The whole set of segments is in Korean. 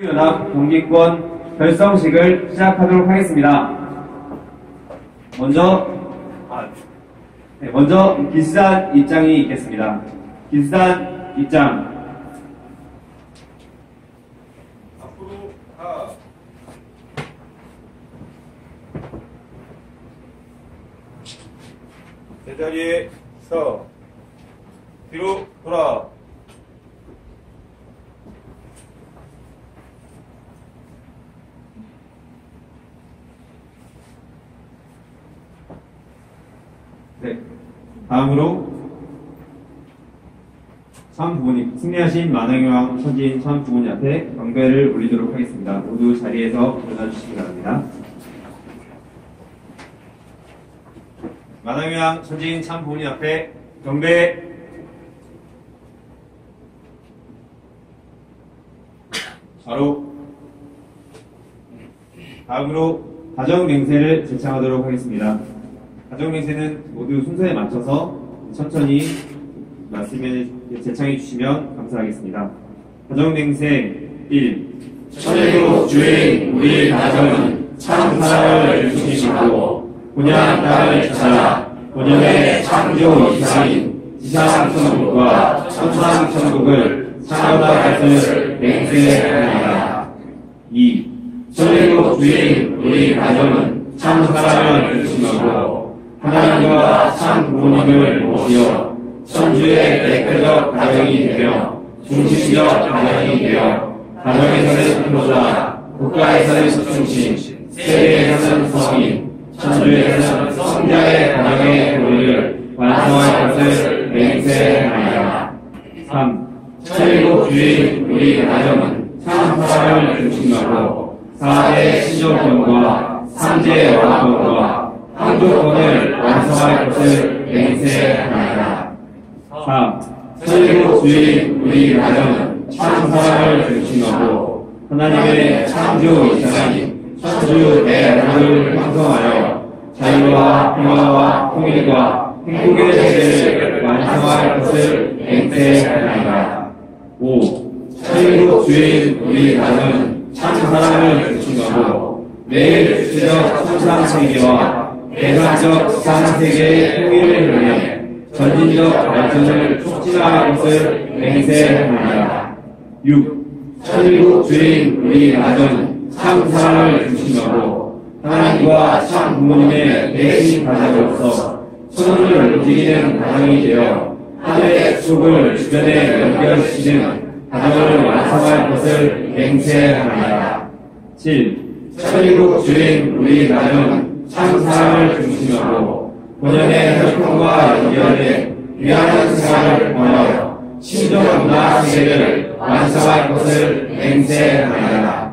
연합 경기권 결성식을 시작하도록 하겠습니다. 먼저 기수단 입장이 있겠습니다. 기수단 입장. 앞으로 가. 제자리에 서. 뒤로 돌아. 네. 다음으로 승리하신 만왕여왕 천지인 참 부모님 앞에 경배를 올리도록 하겠습니다. 모두 자리에서 일어나주시기 바랍니다. 만왕여왕 천지인 참 부모님 앞에 경배. 바로 다음으로 가정맹세를 제창하도록 하겠습니다. 가정맹세는 모두 순서에 맞춰서 천천히 말씀에 제창해 주시면 감사하겠습니다. 가정맹세 1. 천일국 주인 우리 가정은 참 사랑을 중심하고 본향 땅을 찾아 본향의 창조 이상인 지상천국과 천상천국을 창조할 것을 맹세하리라. 2. 천일국 주인 우리 가정은 참 사랑을 중심하고 하나님과 참 부모님을 모시어 천주의 대표적 가정이 되며 중심적 가정이 되어 가정에서는 근로자, 국가에서는 중심, 세계에서는 성인, 천주에서는 성자의 가정의 도리를 완성할 것을 맹세하리라. 3. 천일국 주인 우리 가정은 참 사랑을 중심하고 4대 신정권과 3대 왕권과 황조권을 완성할 것을 맹세하리라. 4. 천일국 주인 우리 가정은 참 사랑을 중심하고 하나님의 창조 이상인 천주 대하나님을 형성하여 자유와 평화와 통일과 행복의 세계를 완성할 것을 맹세하리라. 5. 천일국 주인 우리 가정은 참 사랑을 중심하고 매일 주체적 천상세계와 대상적 지상세계의 통일을 위해 전진적 발전을 촉진할 것을 맹세하리라. 6. 천일국 주인 우리 가정은 참 사랑을 중심하고 하나님과 참 부모님의 내신 가정으로서 천원을 움직이는 가정이 되어 하늘의 축을 주변에 연결시키는 가정을 완성할 것을 맹세하리라. 7. 천일국 주인 우리 가정은 참 사랑을 중심하고 본연의 혈통과 연결된 위안한 생활을 통하여 신종 문화 세계를 완성할 것을 맹세하리라.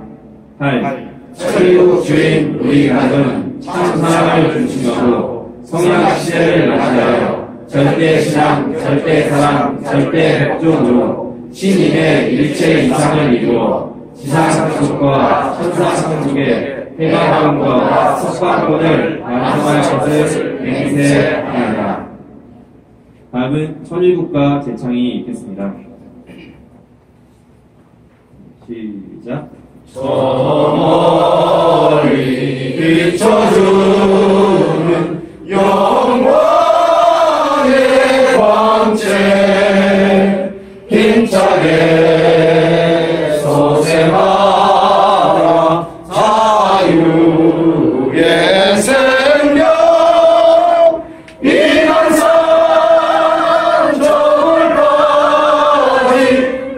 8. 천일국 주인 우리 가정은 참 사랑을 중심하고 성약 시대를 맞이하여 절대 신앙, 절대 사랑, 절대 협종으로 신임의 일체 이상을 이루어 지상천국과 천상천국의 해방권과 석방권을 완성할 것을 맹세하리라. 다음은 천일국가 제창이 있겠습니다. 시작. 저 멀리 비춰주는 영광의 광채 힘차게 서생하라 자유의 생명 이난산 저울까지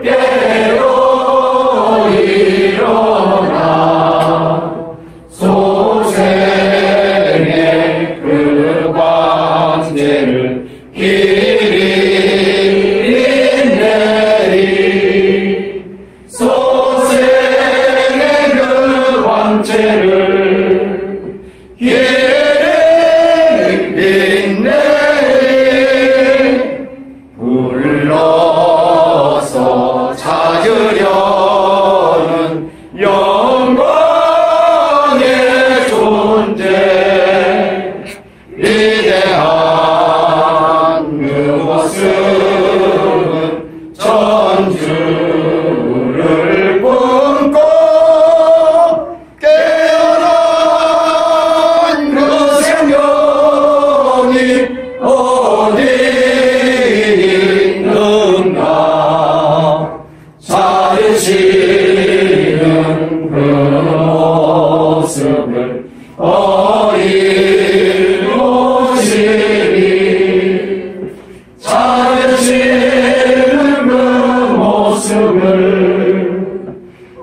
깨어 일어나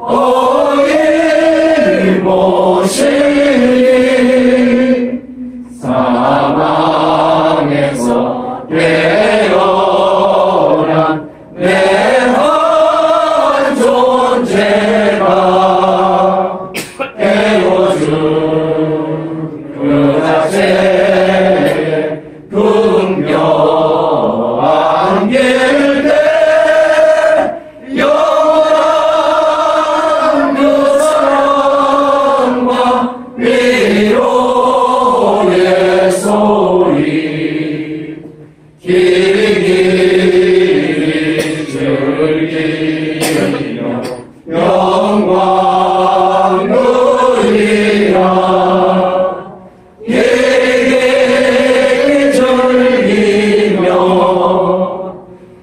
오일 모시니 사망에서 깨어난 내 한 존재가 깨워준 그 자체의 긍휼한 길대 영원한 그 사랑과 위로의 소리 길이 즐기며 영광 누리라 길이 즐기며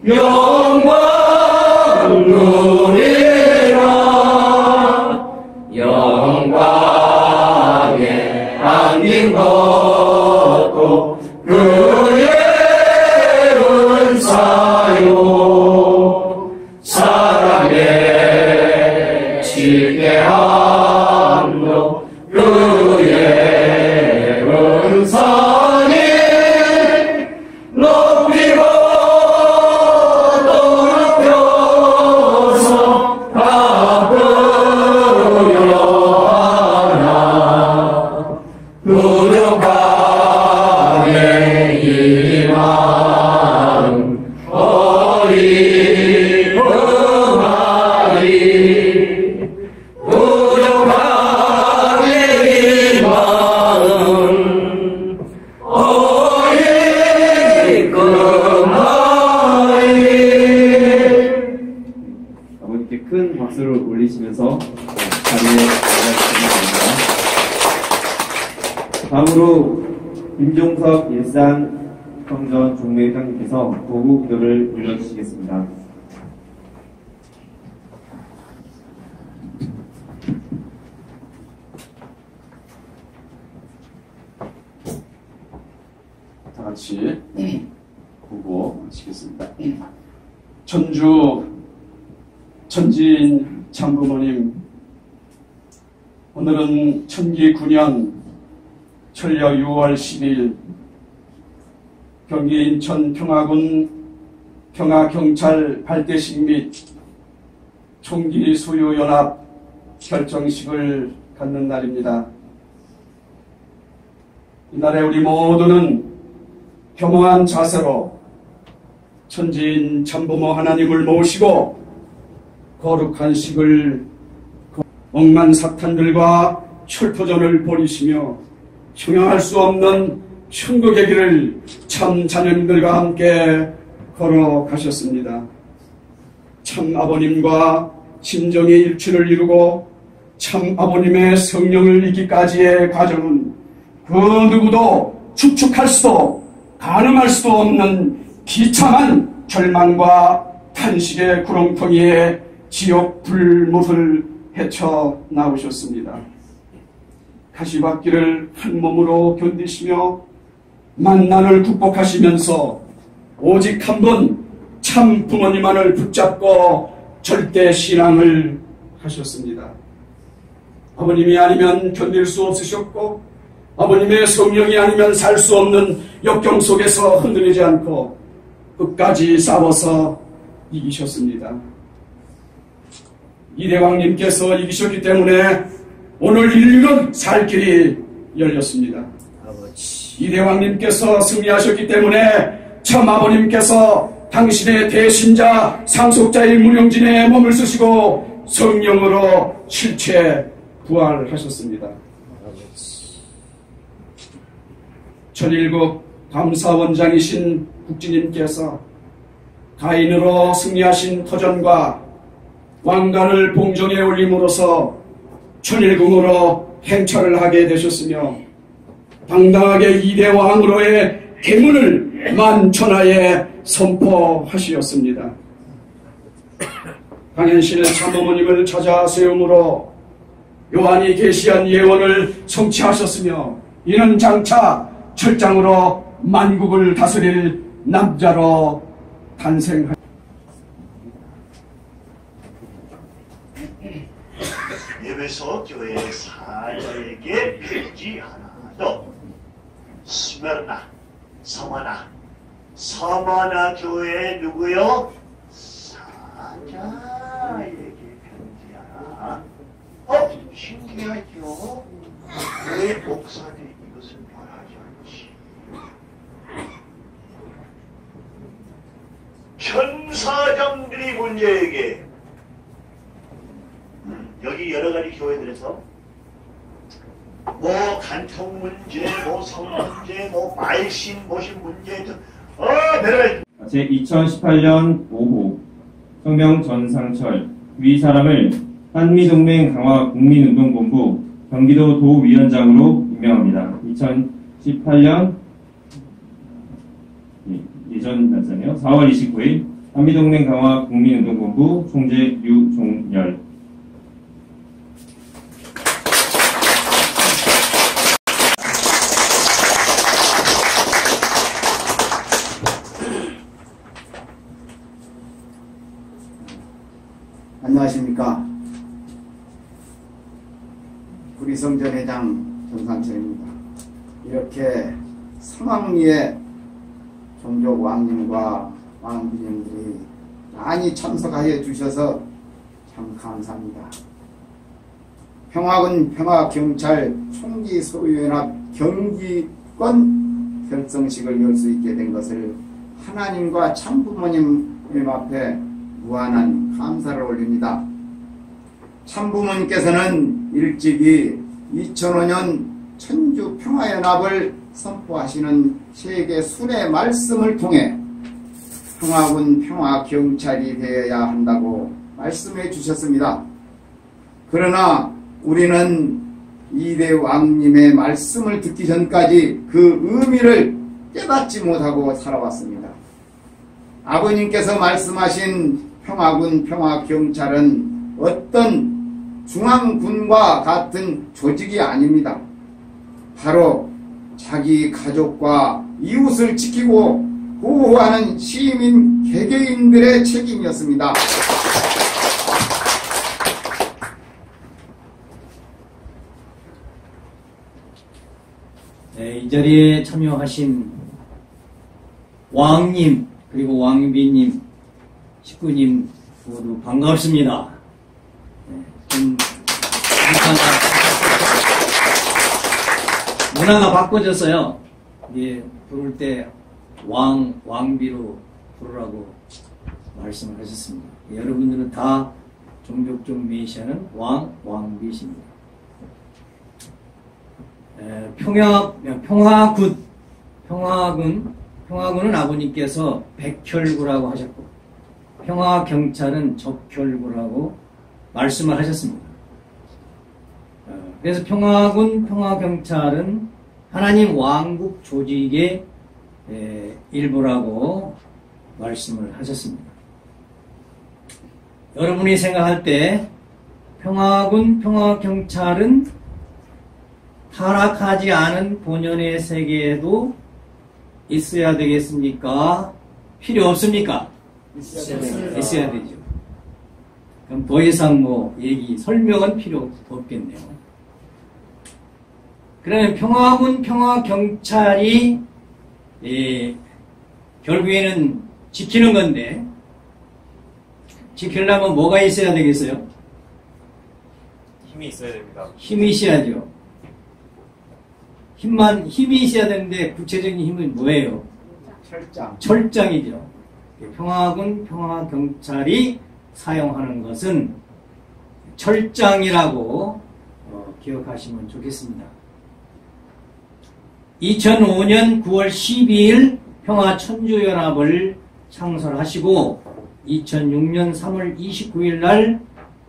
영광 누리라 영광에 안긴 것도 그의 은사요 사랑에 지게함도 그의 은사니 높이고 또 높여서 갚으려하나 부족하게 이 마음 어리음하리 부족하게 이 마음 어리음하리 아버님께 큰 박수를 올리시면서 자리에 올라주시기 바랍니다. 다음으로 김종석 일산 성전 종례회장님께서 도구 기도를 올려주시겠습니다. 다 같이 보고 하시겠습니다. 전주 천지인 참부모님, 오늘은 천기 9년 철력 6월 10일 경기 인천 평화군 평화경찰 발대식 및 총기 수유연합 결정식을 갖는 날입니다. 이날에 우리 모두는 겸허한 자세로 천지인 참부모 하나님을 모시고 거룩한 식을 억만 사탄들과 혈토전을 벌이시며 형용할 수 없는 천국의 길을 참 자녀님들과 함께 걸어가셨습니다. 참 아버님과 진정의 일치를 이루고 참 아버님의 성령을 잊기까지의 과정은 그 누구도 추측할 수도 가늠할 수도 없는 비참한 절망과 탄식의 구렁텅이에 지옥 불못을 헤쳐나오셨습니다. 가시밭길을 한 몸으로 견디시며 만난을 극복하시면서 오직 한 번 참 부모님만을 붙잡고 절대 신앙을 하셨습니다. 아버님이 아니면 견딜 수 없으셨고 아버님의 성령이 아니면 살 수 없는 역경 속에서 흔들리지 않고 끝까지 싸워서 이기셨습니다. 이대왕님께서 이기셨기 때문에 오늘 인류는 살 길이 열렸습니다. 이대왕님께서 승리하셨기 때문에 참 아버님께서 당신의 대신자 상속자의 문영진에 몸을 쓰시고 성령으로 실체 부활하셨습니다. 천일국 감사원장이신 국진님께서 가인으로 승리하신 터전과 왕관을 봉정에 올림으로써 천일궁으로 행차를 하게 되셨으며 당당하게 이대왕으로의 계문을 만천하에 선포하시었습니다. 강현실 참모모님을 찾아 세움으로 요한이 계시한 예언을 성취하셨으며 이는 장차 철장으로 만국을 다스릴 남자로 탄생하셨습니다. 에베소 교회 사자에게 편지 하나 더. 스메르나, 서마나 교회 누구요? 사자에게 편지하라. 신기하죠? 왜 목사들이 이것을 말하지 않지? 천사장들이 문제에게 여기 여러 가지 교회들에서 뭐 간통 문제, 뭐 성 문제, 뭐 말신 모신 문제 내가 제 2018년 5호 성명 전상철 위 사람을 한미동맹 강화 국민운동본부 경기도 도위원장으로 임명합니다. 2018년 예전 날짜네요. 4월 29일 한미동맹 강화 국민운동본부 총재 유종열. 안녕하십니까. 구리성전회장 전상철입니다. 이렇게 성황리에 종족 왕님과 왕비님들이 많이 참석하여 주셔서 참 감사합니다. 평화군 평화경찰 총기소유연합 경기권 결성식을 열 수 있게 된 것을 하나님과 참부모님 앞에 무한한 감사를 올립니다. 참부모님께서는 일찍이 2005년 천주평화연합을 선포하시는 세계 순회 말씀을 통해 평화군 평화경찰이 되어야 한다고 말씀해 주셨습니다. 그러나 우리는 이대 왕님의 말씀을 듣기 전까지 그 의미를 깨닫지 못하고 살아왔습니다. 아버님께서 말씀하신 평화군 평화경찰은 어떤 중앙군과 같은 조직이 아닙니다. 바로 자기 가족과 이웃을 지키고 보호하는 시민 개개인들의 책임이었습니다. 네, 이 자리에 참여하신 왕님 그리고 왕비님 식구님 모두 반갑습니다. 네, 좀 문화가 바꿔졌어요. 예, 부를 때 왕비로 부르라고 말씀을 하셨습니다. 여러분들은 다 종족적 메시아는 왕비십니다. 평화군은 아버님께서 백혈구라고 하셨고, 평화경찰은 적혈구라고 말씀을 하셨습니다. 그래서 평화군, 평화경찰은 하나님 왕국 조직의 일부라고 말씀을 하셨습니다. 여러분이 생각할 때 평화군, 평화경찰은 타락하지 않은 본연의 세계에도 있어야 되겠습니까? 필요 없습니까? 있어야 되죠. 그럼 더 이상 설명은 필요 없겠네요. 그러면 평화군, 평화경찰이 결국에는 지키는 건데, 지키려면 뭐가 있어야 되겠어요? 힘이 있어야 됩니다. 힘이 있어야죠. 힘이 있어야 되는데 구체적인 힘은 뭐예요? 철장이죠. 평화군, 평화경찰이 사용하는 것은 철장이라고 기억하시면 좋겠습니다. 2005년 9월 12일 평화천주연합을 창설하시고 2006년 3월 29일 날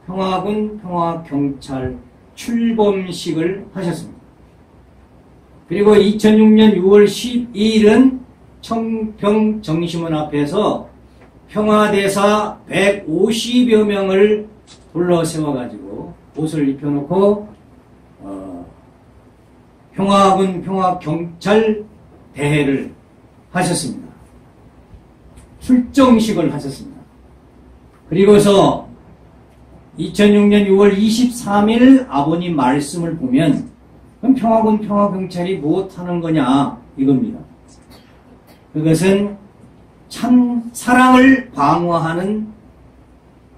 평화군, 평화경찰 출범식을 하셨습니다. 그리고 2006년 6월 12일은 청평정심원 앞에서 평화대사 150여 명을 불러 세워가지고 옷을 입혀놓고 평화군, 평화경찰 대회를 하셨습니다. 출정식을 하셨습니다. 그리고서 2006년 6월 23일 아버님 말씀을 보면 그럼 평화군 평화경찰이 무엇하는 거냐 이겁니다. 그것은 참 사랑을 방어하는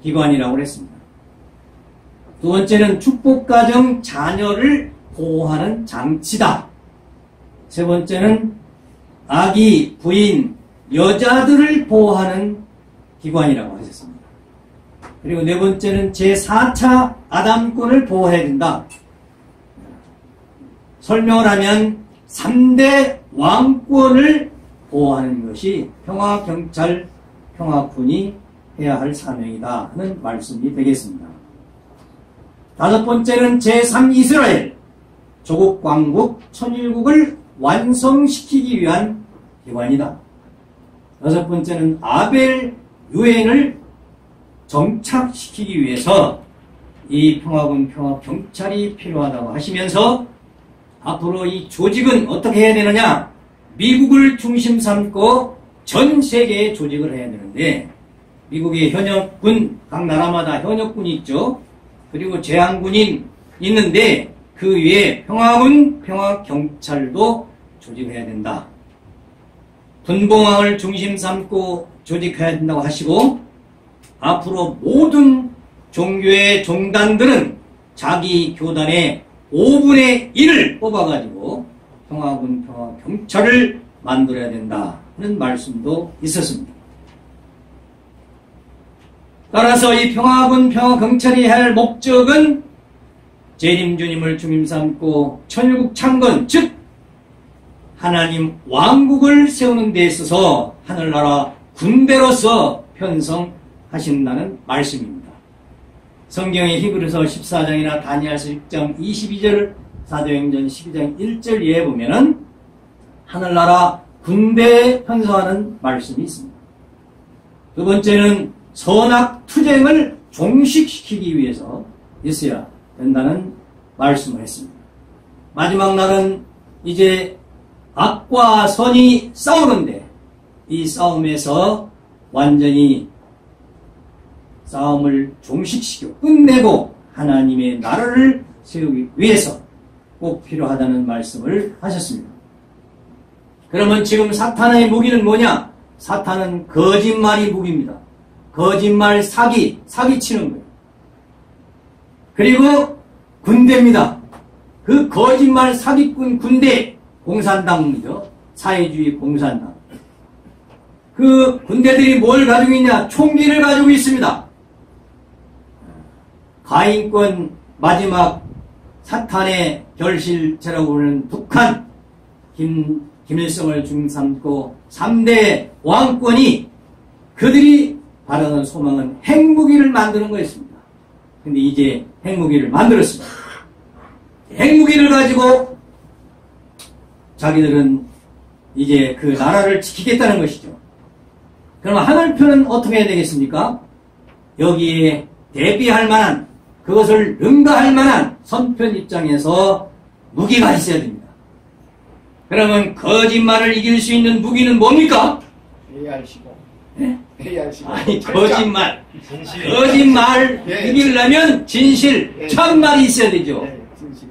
기관이라고 했습니다. 두 번째는 축복가정 자녀를 보호하는 장치다. 세 번째는 아기, 부인, 여자들을 보호하는 기관이라고 하셨습니다. 그리고 네 번째는 제4차 아담권을 보호해야 된다. 설명을 하면 3대 왕권을 보호하는 것이 평화경찰, 평화군이 해야 할 사명이다 하는 말씀이 되겠습니다. 다섯 번째는 제3이스라엘, 조국, 광국, 천일국을 완성시키기 위한 기관이다. 여섯 번째는 아벨 유엔을 정착시키기 위해서 이 평화군 평화경찰이 필요하다고 하시면서 앞으로 이 조직은 어떻게 해야 되느냐? 미국을 중심 삼고 전 세계에 조직을 해야 되는데 미국의 현역군, 각 나라마다 현역군이 있죠. 그리고 제한군이 있는데 그 위에 평화군, 평화경찰도 조직해야 된다. 분봉왕을 중심 삼고 조직해야 된다고 하시고 앞으로 모든 종교의 종단들은 자기 교단의 5분의 1을 뽑아가지고 평화군, 평화경찰을 만들어야 된다는 말씀도 있었습니다. 따라서 이 평화군, 평화경찰이 해야 할 목적은 재림주님을 중심 삼고 천일국 창건, 즉 하나님 왕국을 세우는 데 있어서 하늘나라 군대로서 편성하신다는 말씀입니다. 성경의 히브리서 14장이나 다니엘서 6장 22절, 사도행전 12장 1절에 보면은 하늘나라 군대에 편성하는 말씀이 있습니다. 두 번째는 선악투쟁을 종식시키기 위해서 있어야 된다는 말씀을 했습니다. 마지막 날은 이제 악과 선이 싸우는데 이 싸움에서 완전히 싸움을 종식시키고 끝내고 하나님의 나라를 세우기 위해서 꼭 필요하다는 말씀을 하셨습니다. 그러면 지금 사탄의 무기는 뭐냐? 사탄은 거짓말이 무기입니다. 거짓말, 사기치는 거예요. 그리고 군대입니다. 그 거짓말 사기꾼 군대, 공산당이죠. 사회주의 공산당. 그 군대들이 뭘 가지고 있냐? 총기를 가지고 있습니다. 가인권 마지막 사탄의 결실체라고 부르는 북한, 김일성을 중심 삼고 3대 왕권이 그들이 바라는 소망은 핵무기를 만드는 거였습니다. 근데 이제 핵무기를 만들었습니다. 핵무기를 가지고 자기들은 이제 그 나라를 지키겠다는 것이죠. 그럼 하늘편은 어떻게 해야 되겠습니까? 여기에 대비할 만한, 그것을 능가할 만한 선편 입장에서 무기가 있어야 됩니다. 그러면 거짓말을 이길 수 있는 무기는 뭡니까? ARC고. 네? ARC고. 아니, 거짓말. 진실. 거짓말 예. 이기려면 진실, 예. 참말이 있어야 되죠. 예, 진실.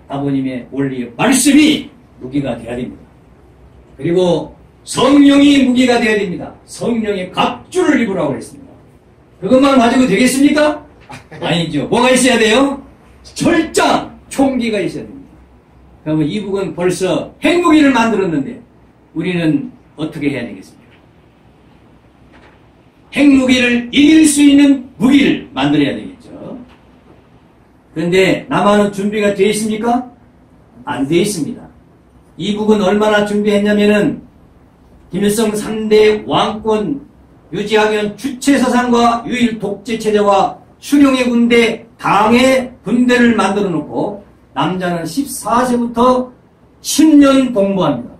아버님의 원리, 말씀이 무기가 되어야 됩니다. 그리고 성령이 무기가 되어야 됩니다. 성령의 갑주를 입으라고 했습니다. 그것만 가지고 되겠습니까? 아니죠. 뭐가 있어야 돼요? 철장, 총기가 있어야 됩니다. 그러면 이북은 벌써 핵무기를 만들었는데 우리는 어떻게 해야 되겠습니까? 핵무기를 이길 수 있는 무기를 만들어야 되겠죠. 그런데 남한은 준비가 되어 있습니까? 안 되어 있습니다. 이북은 얼마나 준비했냐면은 김일성 3대 왕권 유지하기 위한 주체사상과 유일 독재체제와 수령의 군대, 당의 군대를 만들어 놓고 남자는 14세부터 10년 복무합니다.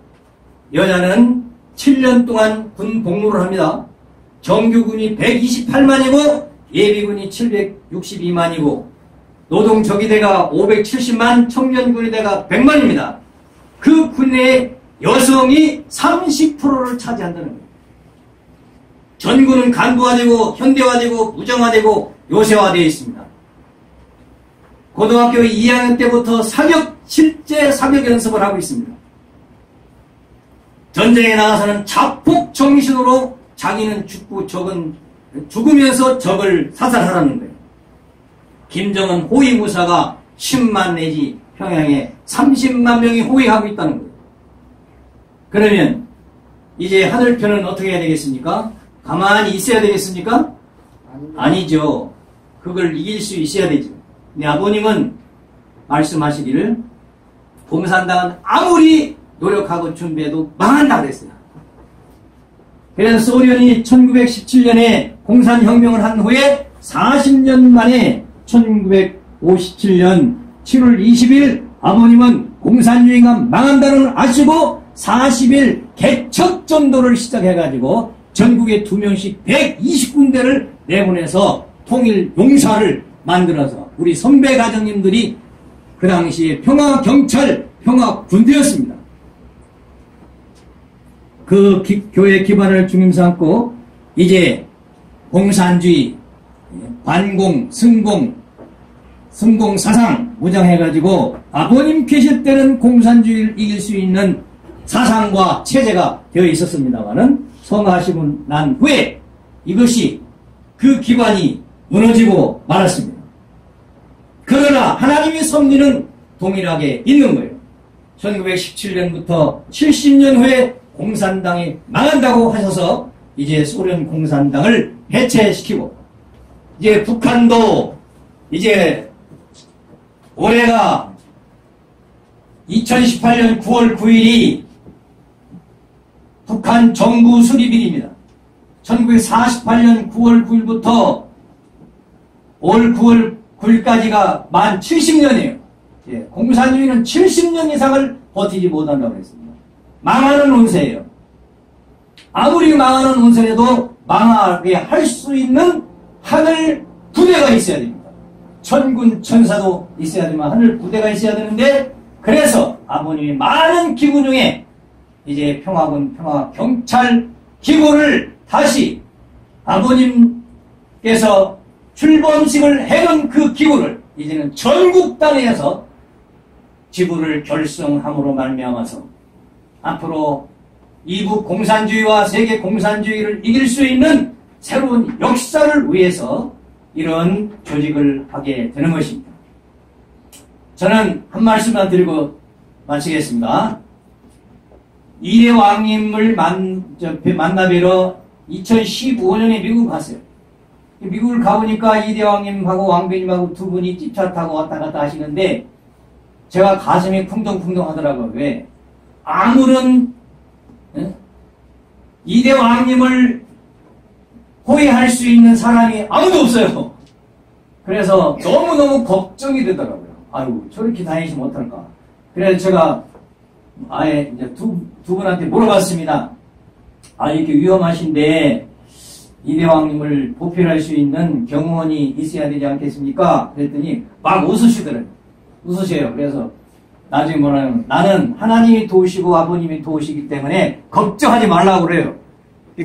여자는 7년 동안 군 복무를 합니다. 정규군이 128만이고 예비군이 762만이고 노동저기대가 570만, 청년군의대가 100만입니다. 그 군내에 여성이 30%를 차지한다는 거예요. 전구는 간부화되고 현대화되고 무정화되고 요새화되어 있습니다. 고등학교 2학년 때부터 실제 사격 연습을 하고 있습니다. 전쟁에 나가서는 자폭 정신으로 자기는 죽고 적은 죽으면서 적을 사살하라는 거예요. 김정은 호위무사가 10만 내지 평양에 30만 명이 호위하고 있다는 거예요. 그러면 이제 하늘편은 어떻게 해야 되겠습니까? 가만히 있어야 되겠습니까? 아니죠. 그걸 이길 수 있어야 되죠. 근데 아버님은 말씀하시기를 공산당은 아무리 노력하고 준비해도 망한다 그랬어요. 그래서 소련이 1917년에 공산혁명을 한 후에 40년 만에 1957년 7월 20일 아버님은 공산주의가 망한다는 걸 아시고 40일 개척전도를 시작해가지고 전국에 2명씩 120군데를 내보내서 통일 용사를 만들어서 우리 선배 가정님들이 그 당시에 평화경찰, 평화군대였습니다. 그 교회 기반을 중심 삼고 이제 공산주의, 반공, 승공 사상 무장해가지고 아버님 계실 때는 공산주의를 이길 수 있는 사상과 체제가 되어 있었습니다만은 성하시고 난 후에 이것이 그 기반이 무너지고 말았습니다. 그러나 하나님의 섭리는 동일하게 있는 거예요. 1917년부터 70년 후에 공산당이 망한다고 하셔서 이제 소련 공산당을 해체시키고 이제 북한도 이제 올해가 2018년 9월 9일이 북한 정부 수립일입니다. 1948년 9월 9일부터 올 9월 9일까지가 만 70년이에요. 예, 공산주의는 70년 이상을 버티지 못한다고 했습니다. 망하는 운세예요. 아무리 망하는 운세라도 망하게 할 수 있는 하늘 부대가 있어야 됩니다. 천군 천사도 있어야 되지만 하늘 부대가 있어야 되는데 그래서 아버님이 많은 기구 중에 이제 평화군, 평화경찰 기구를 다시 아버님께서 출범식을 해놓은 그 기구를 이제는 전국 단위에서 지부를 결성함으로 말미암아서 앞으로 이북 공산주의와 세계 공산주의를 이길 수 있는 새로운 역사를 위해서 이런 조직을 하게 되는 것입니다. 저는 한 말씀만 드리고 마치겠습니다. 이대 왕님을 만나뵈러 2015년에 미국 갔어요. 미국을 가보니까 이대 왕님하고 왕비님하고 두 분이 찝차 타고 왔다 갔다 하시는데 제가 가슴이 쿵덩쿵덩 하더라고요. 왜? 아무런 이대 왕님을 호위할 수 있는 사람이 아무도 없어요. 그래서 너무너무 걱정이 되더라고요. 아유, 저렇게 다니시면 어떨까. 그래서 제가 아예 이제 두 분한테 물어봤습니다. 아, 이렇게 위험하신데 이대왕님을 보필할 수 있는 경호원이 있어야 되지 않겠습니까? 그랬더니 막 웃으시더라고요. 웃으세요. 그래서 나중에 뭐라면 나는 하나님이 도우시고 아버님이 도우시기 때문에 걱정하지 말라고 그래요.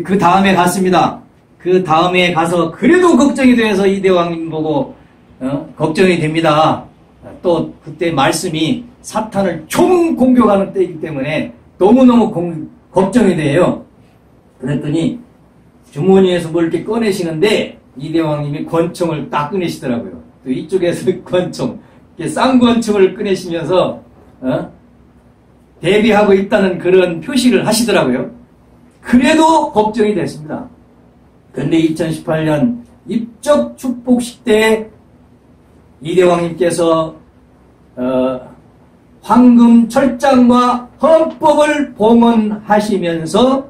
그 다음에 갔습니다. 그 다음에 가서 그래도 걱정이 돼서 이대왕님 보고 걱정이 됩니다. 또 그때 말씀이 사탄을 총 공격하는 때이기 때문에 너무너무 걱정이 돼요. 그랬더니 주머니에서 뭘 이렇게 꺼내시는데 이대왕님이 권총을 딱 꺼내시더라고요. 또 이쪽에서 권총, 쌍권총을 꺼내시면서 대비하고 있다는 그런 표시를 하시더라고요. 그래도 걱정이 됐습니다. 그런데 2018년 입적 축복식 때 이대왕님께서 황금 철장과 헌법을 봉헌하시면서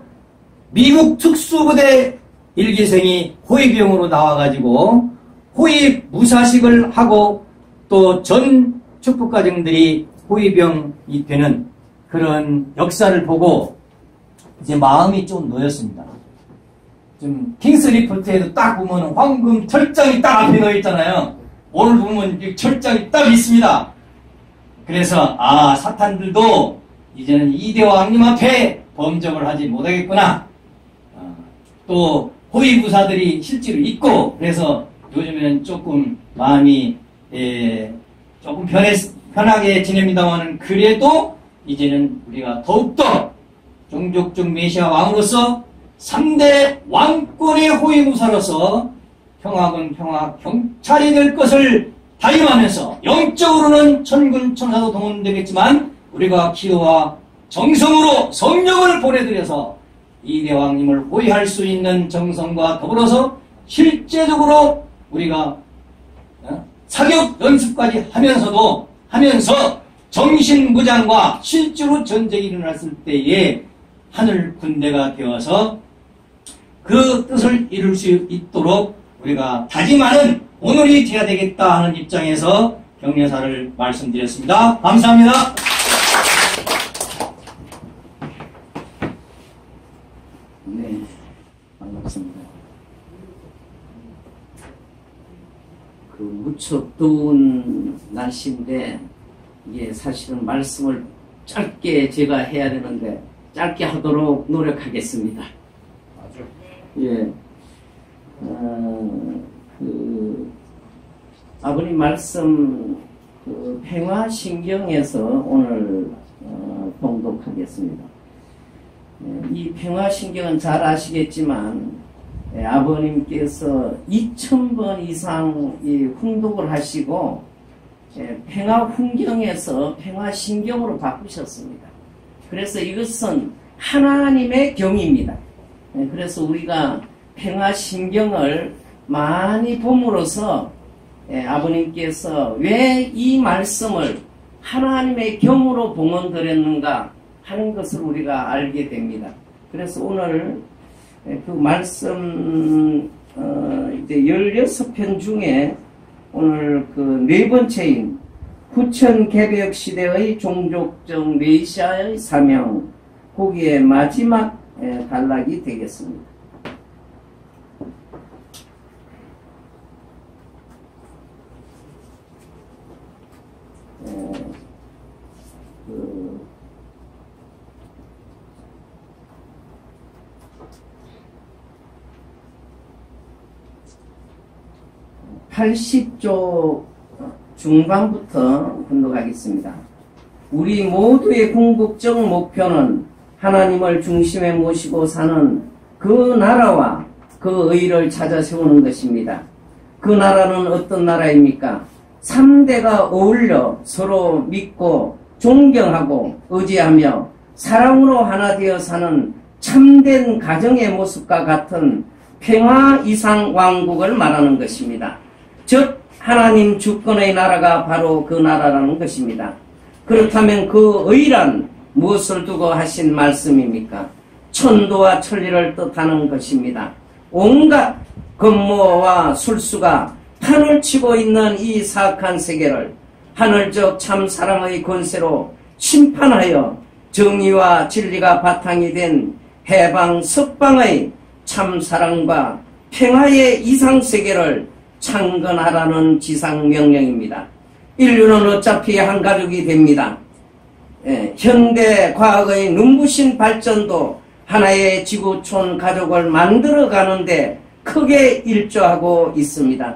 미국 특수부대 일기생이 호위병으로 나와가지고 호위 무사식을 하고 또 전 축복가정들이 호위병이 되는 그런 역사를 보고 이제 마음이 좀 놓였습니다. 좀 킹스 리포트에도 딱 보면 황금 철장이 딱 앞에 놓여 있잖아요. 오늘 보면 이 철장이 딱 있습니다. 그래서 아, 사탄들도 이제는 이대왕님 앞에 범접을 하지 못하겠구나. 또 호위부사들이 실제로 있고, 그래서 요즘에는 조금 마음이 조금 편하게 지냅니다만, 그래도 이제는 우리가 더욱더 종족적 메시아 왕으로서 3대 왕권의 호위무사로서 평화군 평화 경찰이 될 것을 다짐하면서, 영적으로는 천군 천사도 동원되겠지만 우리가 기도와 정성으로 성령을 보내드려서 이 대왕님을 호위할 수 있는 정성과 더불어서 실제적으로 우리가 사격 연습까지 하면서 정신무장과 실제로 전쟁이 일어났을 때에 하늘 군대가 되어서 그 뜻을 이룰 수 있도록 우리가 다짐하는 오늘이 되어야 되겠다 하는 입장에서 격려사를 말씀드렸습니다. 감사합니다. 네, 반갑습니다. 무척 더운 날씨인데, 이게 사실은 말씀을 짧게 제가 해야 되는데, 짧게 하도록 노력하겠습니다. 예. 아버님 말씀, 평화신경에서 오늘, 봉독하겠습니다. 이 평화신경은 잘 아시겠지만, 아버님께서 2000번 이상 훈독을 하시고, 평화훈경에서 평화신경으로 바꾸셨습니다. 그래서 이것은 하나님의 경입니다. 그래서 우리가 평화신경을 많이 봄으로써 아버님께서 왜 이 말씀을 하나님의 경으로 봉헌드렸는가 하는 것을 우리가 알게 됩니다. 그래서 오늘 그 말씀 이제 16편 중에 오늘 그 네 번째인 후천 개벽 시대의 종족적 메시아의 사명, 거기에 마지막 단락이 되겠습니다. 그 80조 중반부터 분독하겠습니다. 우리 모두의 궁극적 목표는 하나님을 중심에 모시고 사는 그 나라와 그 의를 찾아 세우는 것입니다. 그 나라는 어떤 나라입니까? 3대가 어울려 서로 믿고 존경하고 의지하며 사랑으로 하나 되어 사는 참된 가정의 모습과 같은 평화 이상 왕국을 말하는 것입니다. 즉 하나님 주권의 나라가 바로 그 나라라는 것입니다. 그렇다면 그 의란 무엇을 두고 하신 말씀입니까? 천도와 천리를 뜻하는 것입니다. 온갖 건모와 술수가 판을 치고 있는 이 사악한 세계를 하늘적 참사랑의 권세로 심판하여 정의와 진리가 바탕이 된 해방 석방의 참사랑과 평화의 이상세계를 창건하라는 지상명령입니다. 인류는 어차피 한 가족이 됩니다. 현대 과학의 눈부신 발전도 하나의 지구촌 가족을 만들어가는데 크게 일조하고 있습니다.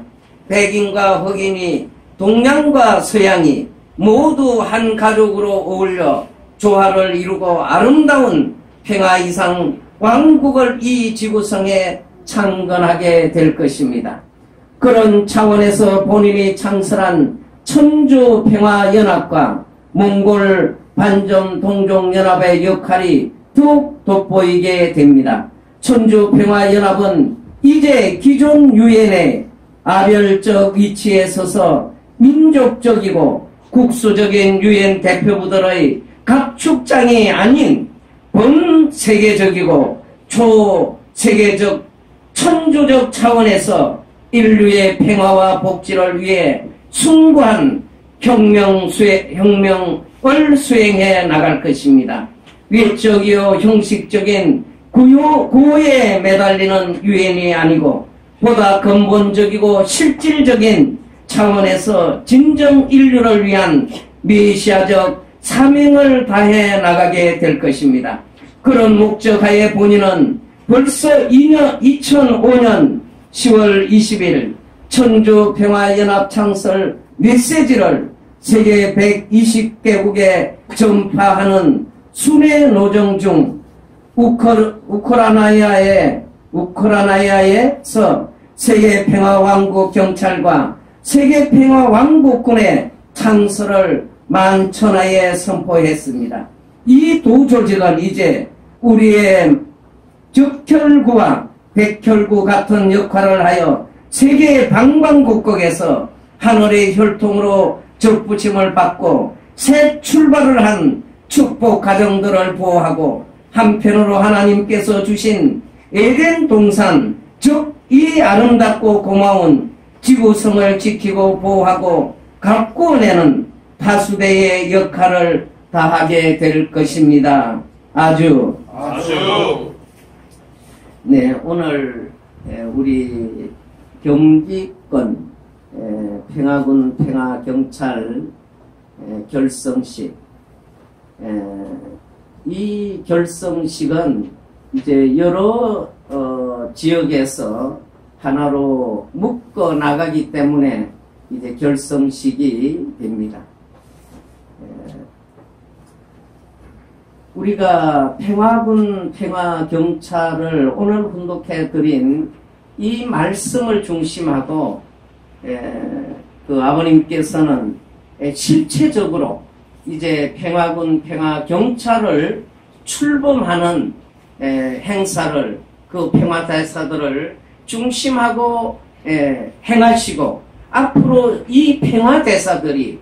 백인과 흑인이 동양과 서양이 모두 한 가족으로 어울려 조화를 이루고 아름다운 평화 이상 왕국을 이 지구성에 창건하게 될 것입니다. 그런 차원에서 본인이 창설한 천주평화연합과 몽골 반점 동족연합의 역할이 더욱 돋보이게 됩니다. 천주평화연합은 이제 기존 유엔의 아별적 위치에 서서 민족적이고 국수적인 유엔 대표부들의 각축장이 아닌 범세계적이고 초세계적 천주적 차원에서 인류의 평화와 복지를 위해 숭고한 혁명을 수행해 나갈 것입니다. 외적이요 형식적인 구호에 매달리는 유엔이 아니고 보다 근본적이고 실질적인 차원에서 진정 인류를 위한 메시아적 사명을 다해 나가게 될 것입니다. 그런 목적하에 본인은 벌써 2005년 10월 20일 천주평화연합창설 메시지를 세계 120개국에 전파하는 순회 노정 중 우크라이나에서 세계평화왕국 경찰과 세계평화왕국군의 창설을 만천하에 선포했습니다. 이 두 조직은 이제 우리의 적혈구와 백혈구 같은 역할을 하여 세계의 방방곡곡에서 하늘의 혈통으로 접붙임을 받고 새 출발을 한 축복 가정들을 보호하고 한편으로 하나님께서 주신 에덴 동산, 즉 이 아름답고 고마운 지구성을 지키고 보호하고 가꾸어내는 다수대의 역할을 다하게 될 것입니다. 아주. 네, 오늘 우리 경기권 평화군 평화경찰 결성식, 이 결성식은 이제 여러 지역에서 하나로 묶어 나가기 때문에 이제 결성식이 됩니다. 우리가 평화군 평화경찰을 오늘 훈독해 드린 이 말씀을 중심하고 그 아버님께서는 실체적으로 이제 평화군 평화경찰을 출범하는 행사를, 그 평화대사들을 중심하고 행하시고 앞으로 이 평화대사들이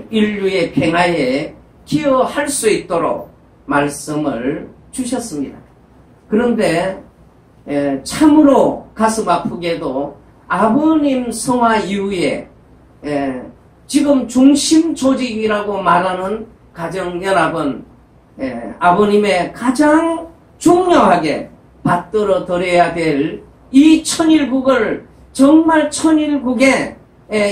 인류의 평화에 기여할 수 있도록 말씀을 주셨습니다. 그런데 참으로 가슴 아프게도 아버님 성화 이후에 지금 중심 조직이라고 말하는 가정연합은 아버님의 가장 중요하게 받들어 드려야 될 이 천일국을, 정말 천일국의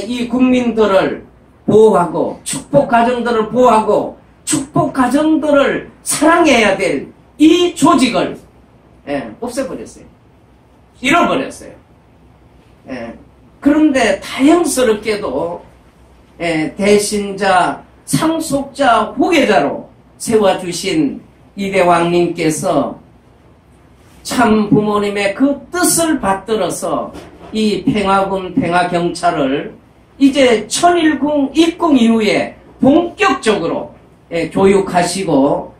이 국민들을 보호하고 축복 가정들을 보호하고 축복 가정들을 사랑해야 될 이 조직을 없애버렸어요. 잃어버렸어요. 그런데 다행스럽게도 대신자, 상속자, 후계자로 세워주신 이대왕님께서 참 부모님의 그 뜻을 받들어서 이 평화군 평화경찰을 이제 천일궁 입궁 이후에 본격적으로 교육하시고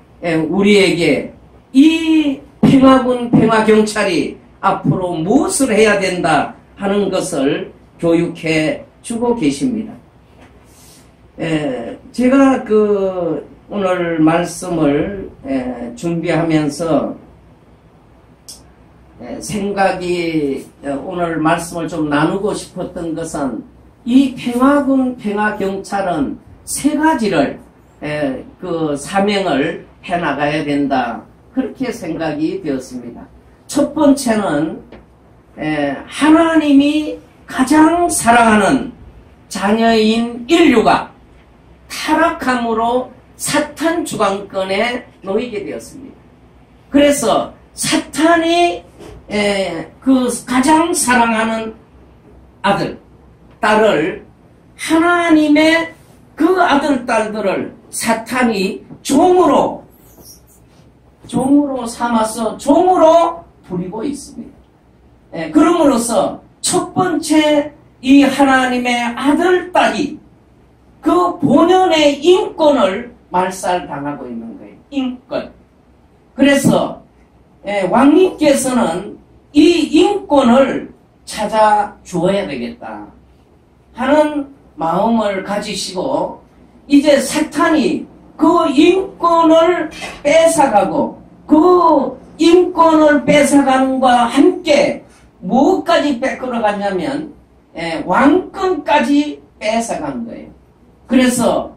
우리에게 이 평화군 평화경찰이 앞으로 무엇을 해야 된다 하는 것을 교육해 주고 계십니다. 제가 오늘 말씀을 준비하면서 생각이, 오늘 말씀을 좀 나누고 싶었던 것은 이 평화군 평화경찰은 세 가지를 그 사명을 해나가야 된다, 그렇게 생각이 되었습니다. 첫 번째는 하나님이 가장 사랑하는 자녀인 인류가 타락함으로 사탄 주관권에 놓이게 되었습니다. 그래서 사탄이 그 가장 사랑하는 아들, 딸을, 하나님의 그 아들, 딸들을 사탄이 종으로 삼아서 종으로 부리고 있습니다. 그럼으로써 첫 번째 이 하나님의 아들, 딸이 그 본연의 인권을 말살당하고 있는 거예요. 인권. 그래서 왕님께서는 이 인권을 찾아 주어야 되겠다 하는 마음을 가지시고 이제 사탄이 그 인권을 뺏어가고 그 인권을 뺏어가는과 함께 무엇까지 뺏어갔냐면 왕권까지 뺏어간 거예요. 그래서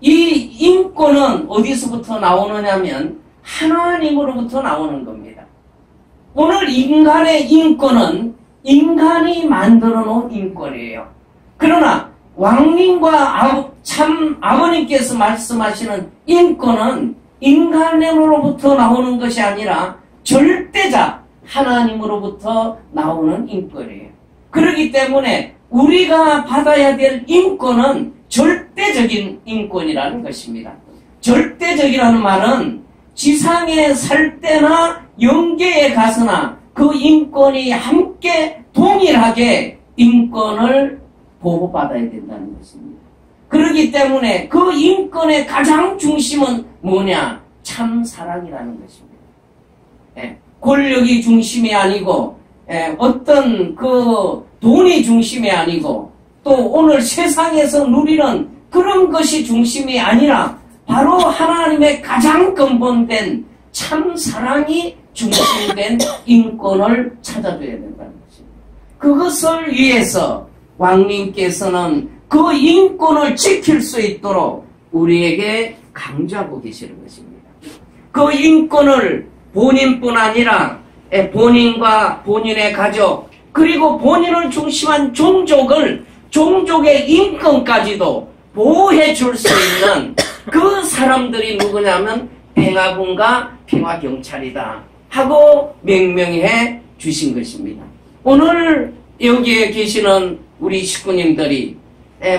이 인권은 어디서부터 나오느냐면 하나님으로부터 나오는 겁니다. 오늘 인간의 인권은 인간이 만들어 놓은 인권이에요. 그러나 왕님과 참 아버님께서 말씀하시는 인권은 인간으로부터 나오는 것이 아니라 절대자 하나님으로부터 나오는 인권이에요. 그렇기 때문에 우리가 받아야 될 인권은 절대적인 인권이라는 것입니다. 절대적이라는 말은 지상에 살 때나 영계에 가서나 그 인권이 함께 동일하게 인권을 보호받아야 된다는 것입니다. 그렇기 때문에 그 인권의 가장 중심은 뭐냐? 참 사랑이라는 것입니다. 권력이 중심이 아니고 어떤 그 돈이 중심이 아니고 또 오늘 세상에서 누리는 그런 것이 중심이 아니라 바로 하나님의 가장 근본된 참 사랑이 중심된 인권을 찾아줘야 된다는 것입니다. 그것을 위해서 왕님께서는 그 인권을 지킬 수 있도록 우리에게 강조하고 계시는 것입니다. 그 인권을 본인뿐 아니라 본인과 본인의 가족 그리고 본인을 중심한 종족의 인권까지도 보호해 줄 수 있는 그 사람들이 누구냐면 평화군과 평화경찰이다 하고 명명해 주신 것입니다. 오늘 여기에 계시는 우리 식구님들이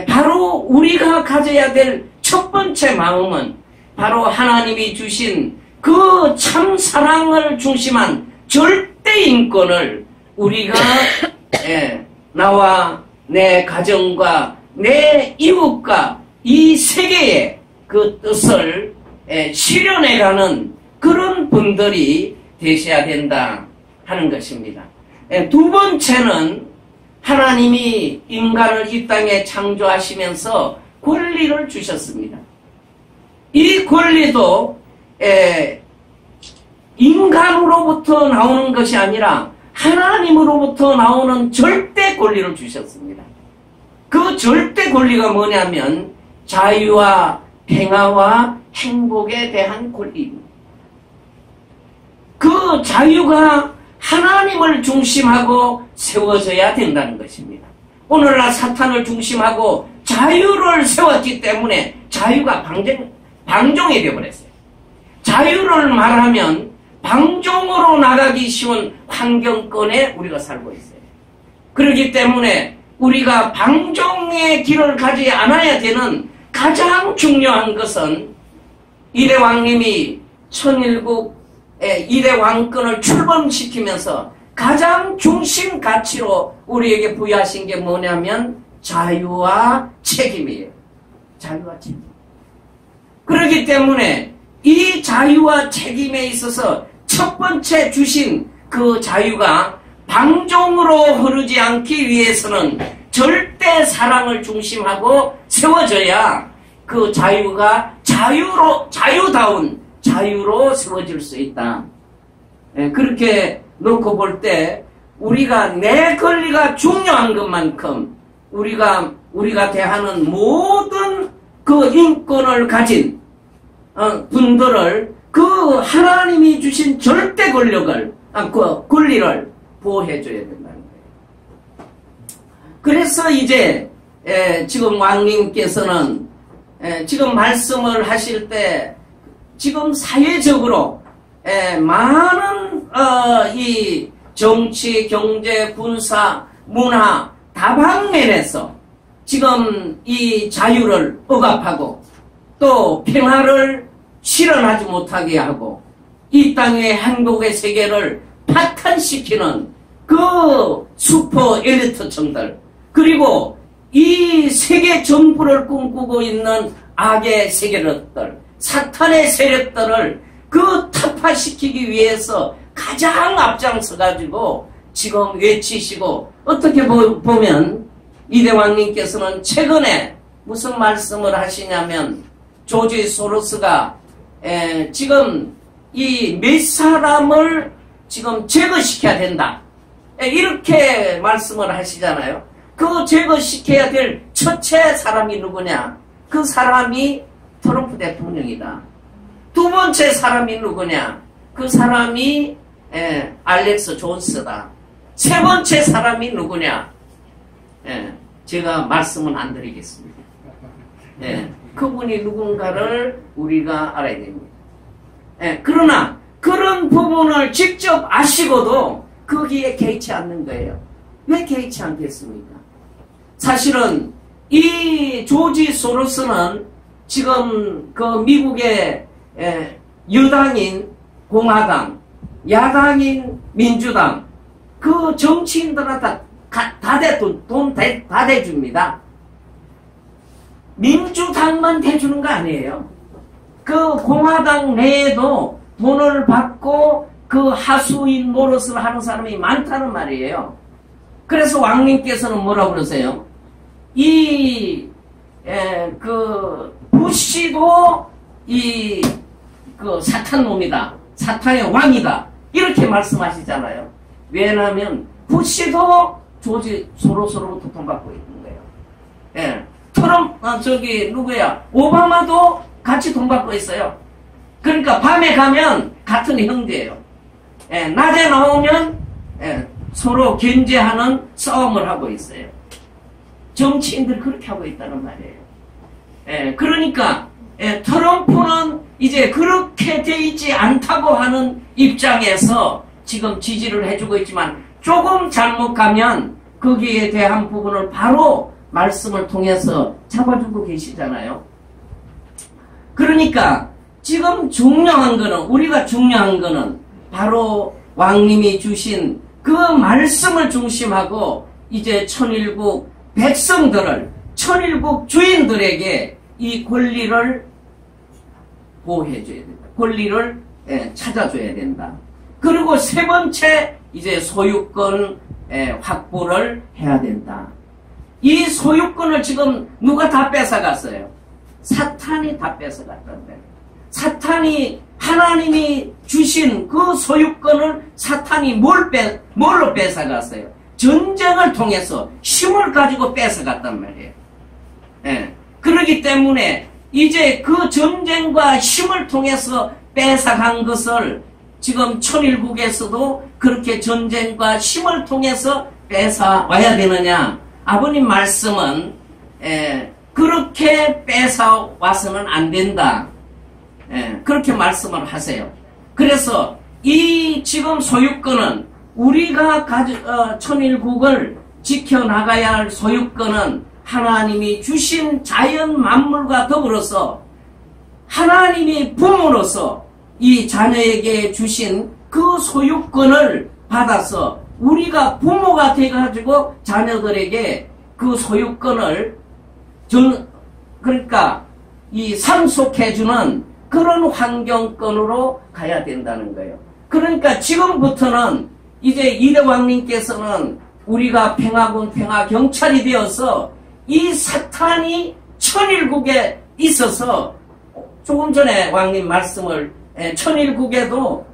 바로 우리가 가져야 될 첫 번째 마음은 바로 하나님이 주신 그 참 사랑을 중심한 절대 인권을 우리가 나와 내 가정과 내 이웃과 이 세계의 그 뜻을 실현해가는 그런 분들이 되셔야 된다 하는 것입니다. 두 번째는 하나님이 인간을 이 땅에 창조하시면서 권리를 주셨습니다. 이 권리도 인간으로부터 나오는 것이 아니라 하나님으로부터 나오는 절대 권리를 주셨습니다. 그 절대 권리가 뭐냐면 자유와 평화와 행복에 대한 권리입니다. 그 자유가 하나님을 중심하고 세워져야 된다는 것입니다. 오늘날 사탄을 중심하고 자유를 세웠기 때문에 자유가 방종이 되어버렸어요. 자유를 말하면 방종으로 나가기 쉬운 환경권에 우리가 살고 있어요. 그렇기 때문에 우리가 방종의 길을 가지 않아야 되는 가장 중요한 것은 이대 왕님이 천일국 이대 왕권을 출범시키면서 가장 중심 가치로 우리에게 부여하신 게 뭐냐면 자유와 책임이에요. 자유와 책임. 그렇기 때문에 이 자유와 책임에 있어서 첫 번째 주신 그 자유가 방종으로 흐르지 않기 위해서는 절대 사랑을 중심하고 세워져야 그 자유가 자유다운 자유로 세워질 수 있다. 그렇게 놓고 볼 때 우리가 내 권리가 중요한 것만큼 우리가 대하는 모든 그 인권을 가진 분들을 그 하나님이 주신 절대 권리를 보호해줘야 된다는 거예요. 그래서 이제 지금 왕님께서는 지금 말씀을 하실 때 지금 사회적으로 많은 이 정치, 경제, 군사, 문화 다방면에서 지금 이 자유를 억압하고 또 평화를 실현하지 못하게 하고 이 땅의 행복의 세계를 파탄시키는 그 슈퍼 엘리트층들 그리고 이 세계 정부를 꿈꾸고 있는 악의 세계력들 사탄의 세력들을 그 타파시키기 위해서 가장 앞장서가지고 지금 외치시고 어떻게 보면 이대왕님께서는 최근에 무슨 말씀을 하시냐면 조지 소로스가 지금 이 몇 사람을 지금 제거시켜야 된다 이렇게 말씀을 하시잖아요. 그 제거시켜야 될 첫째 사람이 누구냐? 그 사람이 트럼프 대통령이다. 두 번째 사람이 누구냐? 그 사람이 알렉스 존스다. 세 번째 사람이 누구냐? 제가 말씀은 안 드리겠습니다. 그분이 누군가를 우리가 알아야 됩니다. 그러나 그런 부분을 직접 아시고도 거기에 개의치 않는 거예요. 왜 개의치 않겠습니까? 사실은 이 조지 소로스는 지금 그 미국의 여당인 공화당, 야당인 민주당, 그 정치인들한테 돈 다 대줍니다. 민주당만 대주는 거 아니에요. 그 공화당 내에도 돈을 받고 그 하수인 노릇을 하는 사람이 많다는 말이에요. 그래서 왕님께서는 뭐라고 그러세요? 부시도 그 사탄 놈이다. 사탄의 왕이다. 이렇게 말씀하시잖아요. 왜냐하면 부시도 조지 소로스로부터 돈 받고 있는 거예요. 오바마도 같이 돈 받고 있어요. 그러니까 밤에 가면 같은 형제예요. 낮에 나오면 서로 견제하는 싸움을 하고 있어요. 정치인들이 그렇게 하고 있다는 말이에요. 그러니까 트럼프는 이제 그렇게 돼 있지 않다고 하는 입장에서 지금 지지를 해주고 있지만 조금 잘못 가면 거기에 대한 부분을 바로 말씀을 통해서 잡아주고 계시잖아요. 그러니까 지금 우리가 중요한 거는 바로 왕님이 주신 그 말씀을 중심하고 이제 천일국 백성들을, 천일국 주인들에게 이 권리를 보호해줘야 된다. 권리를 찾아줘야 된다. 그리고 세 번째 이제 소유권 확보를 해야 된다. 이 소유권을 지금 누가 다 뺏어갔어요? 사탄이 다 뺏어갔던데. 사탄이 하나님이 주신 그 소유권을 사탄이 뭘로 뺏어갔어요? 전쟁을 통해서 힘을 가지고 뺏어갔단 말이에요. 그렇기 때문에 이제 그 전쟁과 힘을 통해서 뺏어간 것을 지금 천일국에서도 그렇게 전쟁과 힘을 통해서 뺏어와야 되느냐? 아버님 말씀은 그렇게 뺏어와서는 안 된다. 그렇게 말씀을 하세요. 그래서 이 지금 소유권은 우리가 천일국을 지켜나가야 할 소유권은 하나님이 주신 자연 만물과 더불어서 하나님이 부모로서 이 자녀에게 주신 그 소유권을 받아서 우리가 부모가 돼가지고 자녀들에게 그 소유권을 그러니까 이 상속해주는 그런 환경권으로 가야 된다는 거예요. 그러니까 지금부터는 이제 이대왕님께서는 우리가 평화군 평화경찰이 되어서 이 사탄이 천일국에 있어서 조금 전에 왕님 말씀을 천일국에도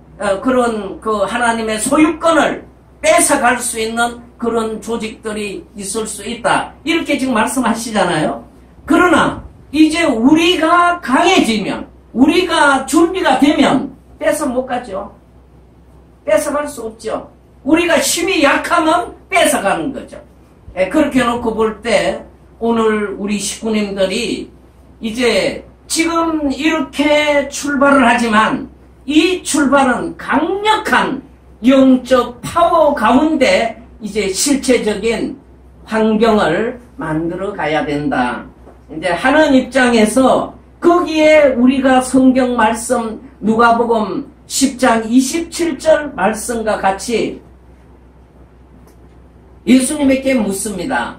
그런 그 하나님의 소유권을 뺏어갈 수 있는 그런 조직들이 있을 수 있다. 이렇게 지금 말씀하시잖아요. 그러나 이제 우리가 강해지면 우리가 준비가 되면 뺏어 못 가죠. 뺏어갈 수 없죠. 우리가 힘이 약하면 뺏어가는 거죠. 그렇게 놓고 볼 때 오늘 우리 식구님들이 이제 지금 이렇게 출발을 하지만 이 출발은 강력한 영적 파워 가운데 이제 실체적인 환경을 만들어 가야 된다. 이제 하는 입장에서 거기에 우리가 성경 말씀 누가복음 10장 27절 말씀과 같이 예수님에게 묻습니다.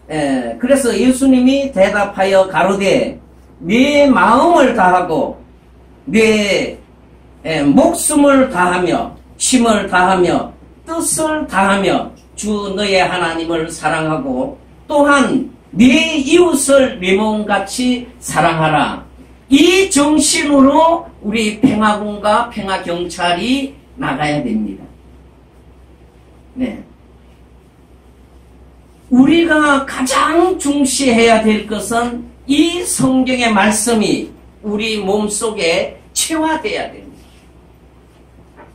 그래서 예수님이 대답하여 가로되 네 마음을 다하고 네 목숨을 다하며 힘을 다하며 뜻을 다하며 주 너의 하나님을 사랑하고 또한 네 이웃을 네 몸같이 사랑하라. 이 정신으로 우리 평화군과 평화경찰이 나가야 됩니다. 네. 우리가 가장 중시해야 될 것은 이 성경의 말씀이 우리 몸속에 체화되어야 됩니다.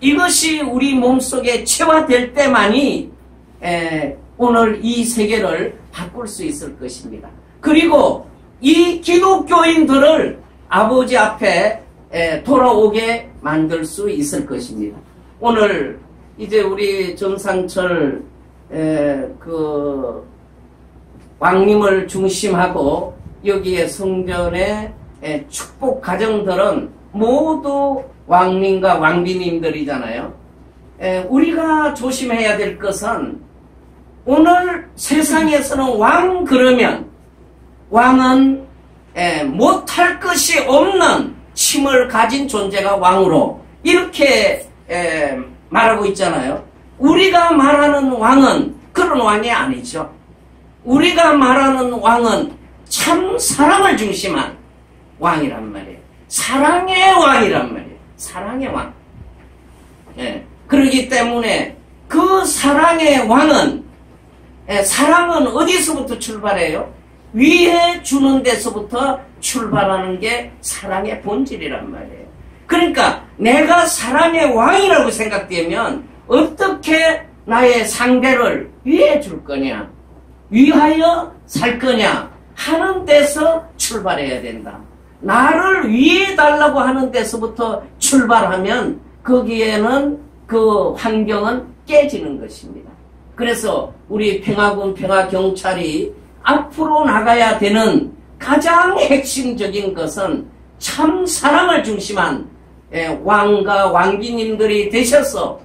이것이 우리 몸속에 체화될 때만이 오늘 이 세계를 바꿀 수 있을 것입니다. 그리고 이 기독교인들을 아버지 앞에 돌아오게 만들 수 있을 것입니다. 오늘 이제 우리 정상철 그 왕님을 중심하고 여기에 성전의 축복 가정들은 모두 왕님과 왕비님들이잖아요. 우리가 조심해야 될 것은 오늘 세상에서는 왕 그러면 왕은 못할 것이 없는 힘을 가진 존재가 왕으로 이렇게 말하고 있잖아요. 우리가 말하는 왕은 그런 왕이 아니죠. 우리가 말하는 왕은 참 사랑을 중심한 왕이란 말이에요. 사랑의 왕이란 말이에요. 사랑의 왕. 그렇기 때문에 그 사랑의 왕은 사랑은 어디서부터 출발해요? 위에 주는 데서부터 출발하는 게 사랑의 본질이란 말이에요. 그러니까 내가 사랑의 왕이라고 생각되면 어떻게 나의 상대를 위해 줄 거냐, 위하여 살 거냐 하는 데서 출발해야 된다. 나를 위해 달라고 하는 데서부터 출발하면 거기에는 그 환경은 깨지는 것입니다. 그래서 우리 평화군 평화경찰이 앞으로 나가야 되는 가장 핵심적인 것은 참 사랑을 중심한 왕과 왕비님들이 되셔서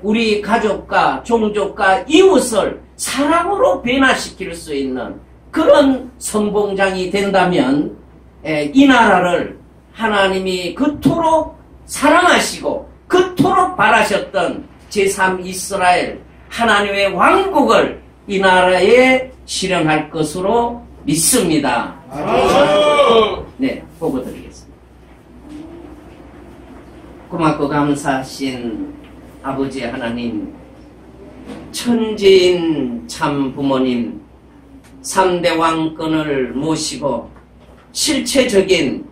우리 가족과 종족과 이웃을 사랑으로 변화시킬 수 있는 그런 선봉장이 된다면 이 나라를 하나님이 그토록 사랑하시고 그토록 바라셨던 제3 이스라엘 하나님의 왕국을 이 나라에 실현할 것으로 믿습니다. 네, 보고 드리겠습니다. 고맙고 감사하신 아버지 하나님, 천지인 참 부모님, 3대 왕권을 모시고 실체적인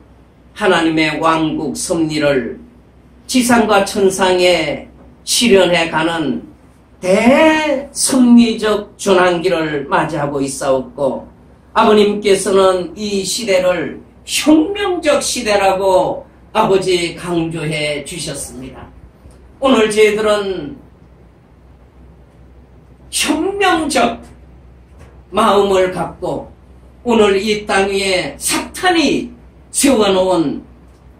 하나님의 왕국 섭리를 지상과 천상에 실현해가는 대섭리적 전환기를 맞이하고 있사옵고, 아버님께서는 이 시대를 혁명적 시대라고 아버지 강조해 주셨습니다. 오늘 저희들은 혁명적 마음을 갖고 오늘 이 땅 위에 사탄이 세워놓은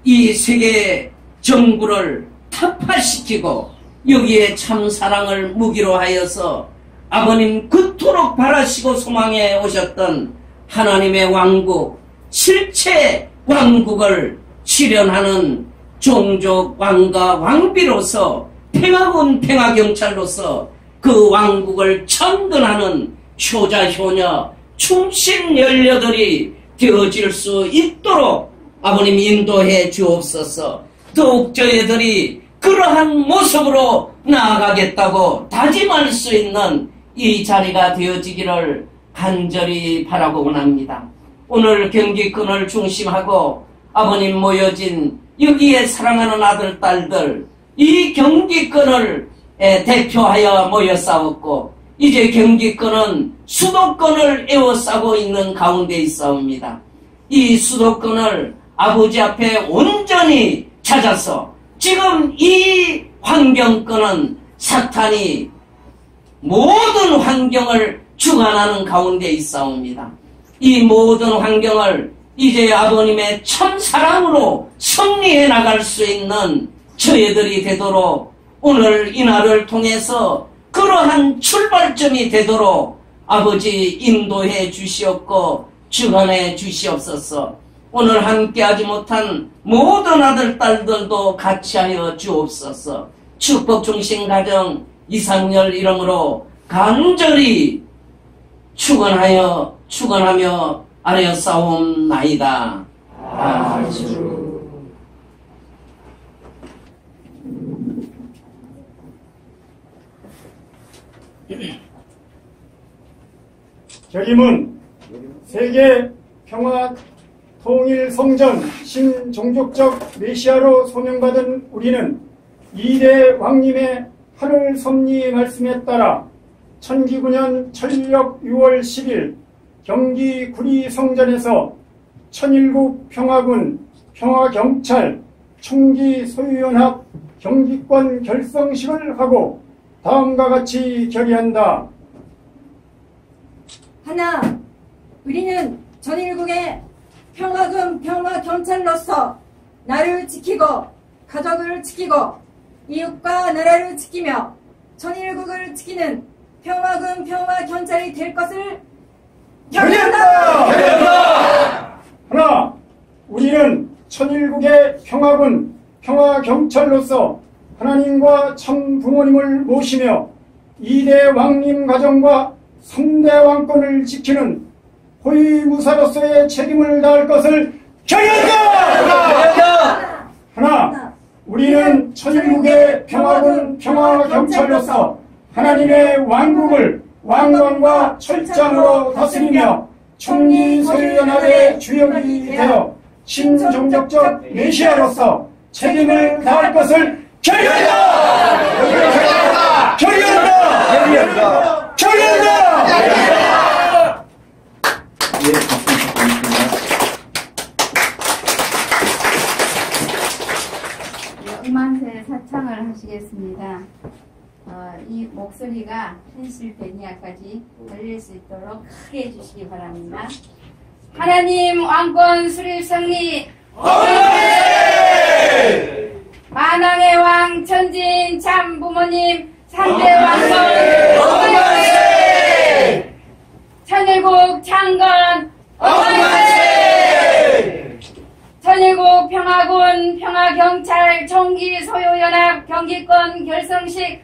이 세계 정부를 타파시키고 여기에 참 사랑을 무기로 하여서 아버님 그토록 바라시고 소망해 오셨던 하나님의 왕국, 실체 왕국을 실현하는 종족 왕과 왕비로서 평화군 평화경찰로서 그 왕국을 천근하는 효자 효녀 충신 연녀들이 되어질 수 있도록 아버님 인도해 주옵소서. 더욱 저희들이 그러한 모습으로 나아가겠다고 다짐할 수 있는 이 자리가 되어지기를 간절히 바라고 원합니다. 오늘 경기권을 중심하고 아버님 모여진 여기에 사랑하는 아들 딸들, 이 경기권을 대표하여 모여 싸웠고 이제 경기권은 수도권을 에워싸고 있는 가운데 있사옵니다. 이 수도권을 아버지 앞에 온전히 찾아서 지금 이 환경권은 사탄이 모든 환경을 주관하는 가운데 있사옵니다. 이 모든 환경을 이제 아버님의 참사랑으로 승리해 나갈 수 있는 저희들이 되도록 오늘 이 날을 통해서 그러한 출발점이 되도록 아버지 인도해 주시옵고 주관해 주시옵소서. 오늘 함께하지 못한 모든 아들 딸들도 같이하여 주옵소서. 축복중심가정 이상열 이름으로 간절히 축원하며 아뢰었사옵나이다. 아주. 결의문 세계 평화 통일 성전 신종족적 메시아로 소명받은 우리는 2대 왕님의 하늘 섭리 말씀에 따라 1009년 천력 6월 10일 경기 구리 성전에서 천일국 평화군 평화경찰 총기 소유연합 경기권 결성식을 하고 다음과 같이 결의한다. 하나, 우리는 전일국의 평화군 평화경찰로서 나를 지키고 가족을 지키고 이웃과 나라를 지키며 전일국을 지키는 평화군 평화경찰이 될 것을 결의한다. 하나, 우리는 천일국의 평화군 평화경찰로서 하나님과 참 부모님을 모시며 2대 왕님 가정과 3대 왕권을 지키는 호위무사로서의 책임을 다할 것을 결의한다. 하나, 우리는 천일국의 평화군 평화경찰로서 하나님의 왕국을 왕관과 철장으로 다스리며 총리 소유연합의 주역이 되어 신종족적 메시아로서 책임을 다할 것을 결의한다. 결의한다. 결의한다. 예, 박수 부탁드리겠습니다. 음한세 사창을 하시겠습니다. 이 목소리가 펜실베니아까지 들릴 수 있도록 크게 해주시기 바랍니다. 하나님 왕권 수립 승리 만왕의 왕 천진 참 부모님 3대 왕권 천일국 창건 천일국 평화군 평화경찰 총기 소유연합 경기권 결성식